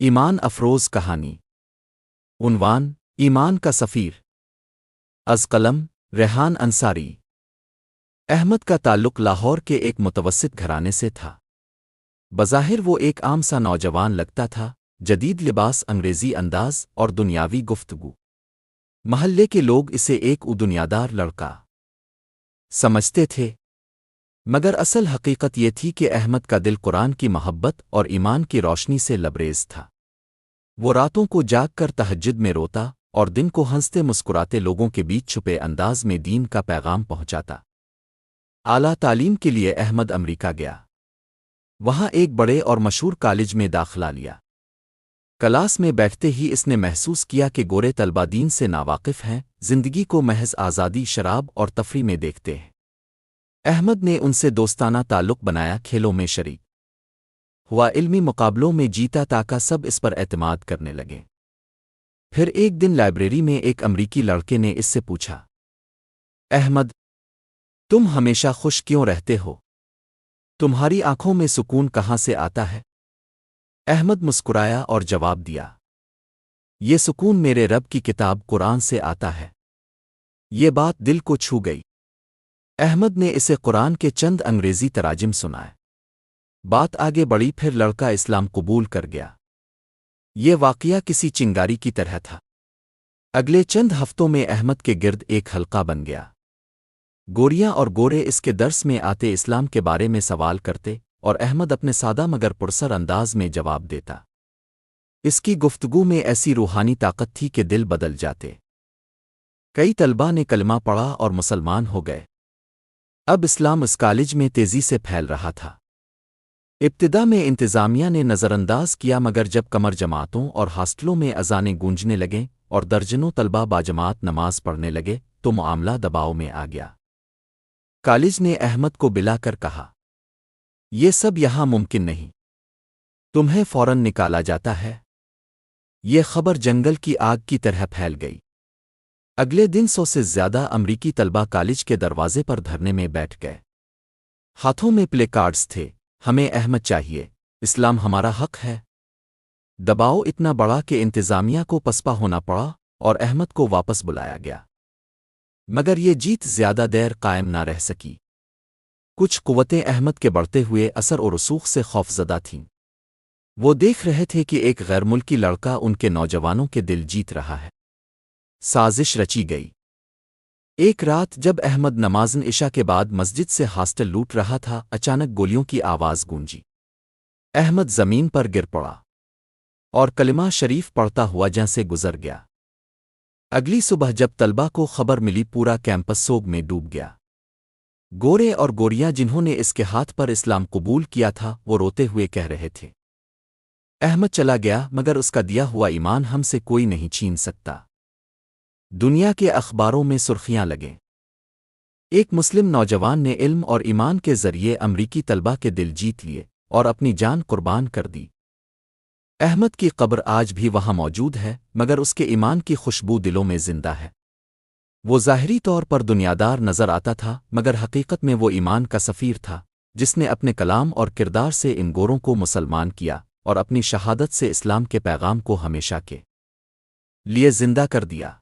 ایمان افروز کہانی عنوان ایمان کا سفیر از قلم ریحان انصاری احمد کا تعلق لاہور کے ایک متوسط گھرانے سے تھا۔ بظاہر وہ ایک عام سا نوجوان لگتا تھا، جدید لباس، انگریزی انداز اور دنیاوی گفتگو۔ محلے کے لوگ اسے ایک دنیادار لڑکا سمجھتے تھے، مگر اصل حقیقت یہ تھی کہ احمد کا دل قرآن کی محبت اور ایمان کی روشنی سے لبریز تھا۔ وہ راتوں کو جاگ کر تہجد میں روتا اور دن کو ہنستے مسکراتے لوگوں کے بیچ چھپے انداز میں دین کا پیغام پہنچاتا۔ اعلیٰ تعلیم کے لیے احمد امریکہ گیا۔ وہاں ایک بڑے اور مشہور کالج میں داخلہ لیا۔ کلاس میں بیٹھتے ہی اس نے محسوس کیا کہ گورے طلبہ دین سے ناواقف ہیں، زندگی کو محض آزادی، شراب اور تفریح میں دیکھتے ہیں۔ احمد نے ان سے دوستانہ تعلق بنایا، کھیلوں میں شریک ہوا، علمی مقابلوں میں جیتا تاکہ سب اس پر اعتماد کرنے لگے۔ پھر ایک دن لائبریری میں ایک امریکی لڑکے نے اس سے پوچھا، احمد، تم ہمیشہ خوش کیوں رہتے ہو؟ تمہاری آنکھوں میں سکون کہاں سے آتا ہے؟ احمد مسکرایا اور جواب دیا، یہ سکون میرے رب کی کتاب قرآن سے آتا ہے۔ یہ بات دل کو چھو گئی۔ احمد نے اسے قرآن کے چند انگریزی تراجم سنائے۔ بات آگے بڑھی، پھر لڑکا اسلام قبول کر گیا۔ یہ واقعہ کسی چنگاری کی طرح تھا۔ اگلے چند ہفتوں میں احمد کے گرد ایک حلقہ بن گیا۔ گوریاں اور گورے اس کے درس میں آتے، اسلام کے بارے میں سوال کرتے اور احمد اپنے سادہ مگر پرسر انداز میں جواب دیتا۔ اس کی گفتگو میں ایسی روحانی طاقت تھی کہ دل بدل جاتے۔ کئی طلباء نے کلمہ پڑھا اور مسلمان ہو گئے۔ اب اسلام اس کالج میں تیزی سے پھیل رہا تھا۔ ابتدا میں انتظامیہ نے نظر انداز کیا، مگر جب کمر جماعتوں اور ہاسٹلوں میں اذانیں گونجنے لگیں اور درجنوں طلباء باجماعت نماز پڑھنے لگے تو معاملہ دباؤ میں آ گیا۔ کالج نے احمد کو بلا کر کہا، یہ سب یہاں ممکن نہیں، تمہیں فوراً نکالا جاتا ہے۔ یہ خبر جنگل کی آگ کی طرح پھیل گئی۔ اگلے دن 100 سے زیادہ امریکی طلباء کالج کے دروازے پر دھرنے میں بیٹھ گئے۔ ہاتھوں میں پلے کارڈز تھے، ہمیں احمد چاہیے، اسلام ہمارا حق ہے۔ دباؤ اتنا بڑا کہ انتظامیہ کو پسپا ہونا پڑا اور احمد کو واپس بلایا گیا۔ مگر یہ جیت زیادہ دیر قائم نہ رہ سکی۔ کچھ قوتیں احمد کے بڑھتے ہوئے اثر و رسوخ سے خوفزدہ تھیں۔ وہ دیکھ رہے تھے کہ ایک غیر ملکی لڑکا ان کے نوجوانوں کے دل جیت رہا ہے۔ سازش رچی گئی۔ ایک رات جب احمد نماز عشاء کے بعد مسجد سے ہاسٹل لوٹ رہا تھا، اچانک گولیوں کی آواز گونجی۔ احمد زمین پر گر پڑا اور کلمہ شریف پڑھتا ہوا جہاں سے گزر گیا۔ اگلی صبح جب طلبہ کو خبر ملی، پورا کیمپس سوگ میں ڈوب گیا۔ گورے اور گوریاں جنہوں نے اس کے ہاتھ پر اسلام قبول کیا تھا، وہ روتے ہوئے کہہ رہے تھے، احمد چلا گیا مگر اس کا دیا ہوا ایمان ہم سے کوئی نہیں چھین سکتا۔ دنیا کے اخباروں میں سرخیاں لگیں۔ ایک مسلم نوجوان نے علم اور ایمان کے ذریعے امریکی طلبہ کے دل جیت لیے اور اپنی جان قربان کر دی۔ احمد کی قبر آج بھی وہاں موجود ہے، مگر اس کے ایمان کی خوشبو دلوں میں زندہ ہے۔ وہ ظاہری طور پر دنیادار نظر آتا تھا، مگر حقیقت میں وہ ایمان کا سفیر تھا، جس نے اپنے کلام اور کردار سے ان گوروں کو مسلمان کیا اور اپنی شہادت سے اسلام کے پیغام کو ہمیشہ کے لیے زندہ کر دیا۔